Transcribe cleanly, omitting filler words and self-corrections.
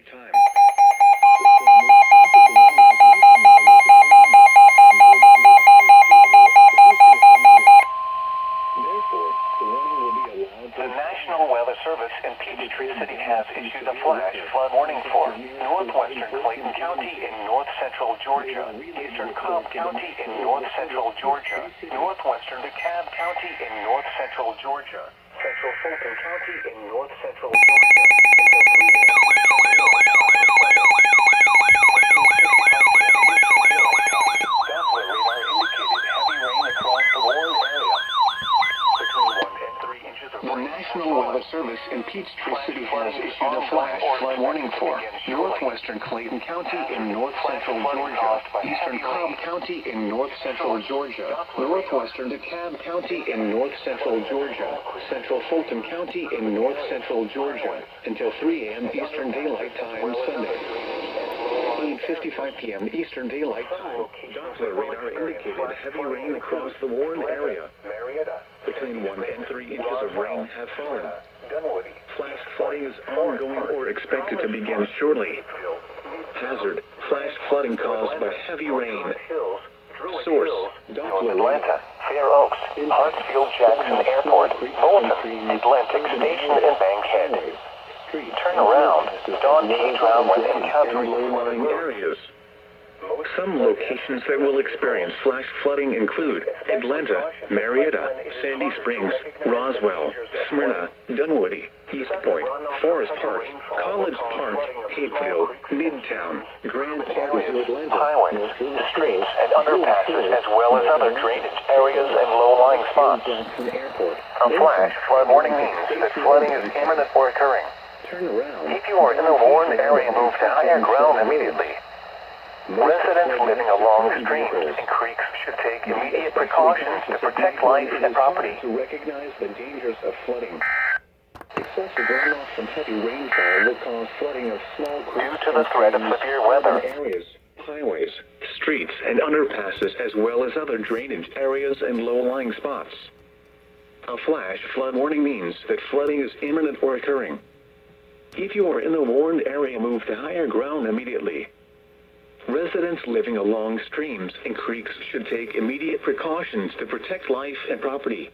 daylight time. The storm was started the warning has weakened the local The National Weather Service in Peachtree City has issued a flash flood warning for northwestern Clayton County in north-central Georgia, eastern Cobb County in north-central Georgia, northwestern DeKalb County in north-central Georgia, central Fulton County in north-central Georgia, until 3 a.m. Doppler radar indicated heavy rain across the warned area. Between 1 and 3 inches of rain. The National Weather Service in Peachtree City has issued a flash flood warning for northwestern Clayton County in north-central Georgia, eastern Cobb County in north-central Georgia, northwestern DeKalb County in north-central Georgia, central Fulton County in north-central Georgia, until 3 a.m. Eastern Daylight Time Sunday. 8:55 p.m. Eastern Daylight Time. Doppler radar indicated heavy rain across the warned area. Between 1 and 3 inches of rain have fallen. Flash flooding is ongoing or expected to begin shortly. Hazard: flash flooding caused by heavy rain. Source: Doppler Atlanta, Fair Oaks, Hartsfield-Jackson Airport, Bolton, Atlantic Station, and Bankhead. Turn around. Dawn Key Drown when encountering low-lying areas. Some locations that will experience flash flooding include Atlanta, Marietta, Sandy Springs, Roswell, Smyrna, Dunwoody, East Point, Forest Park, College Park, Hapeville, Midtown, Grand Park, highways, streets, and underpasses, as well as other drainage areas and low-lying spots. A flash flood warning means that flooding is imminent or occurring. Turn around. If you are in the warned area, move to higher ground immediately. Residents living along streams and creeks should take immediate precautions to protect life and property. To recognize the dangers of flooding. Excessive runoff from heavy rainfall will cause flooding of small creeks Due to the threat of severe weather, areas, highways, streets, and underpasses, as well as other drainage areas and low-lying spots. A flash flood warning means that flooding is imminent or occurring. If you are in the warned area, move to higher ground immediately. Residents living along streams and creeks should take immediate precautions to protect life and property.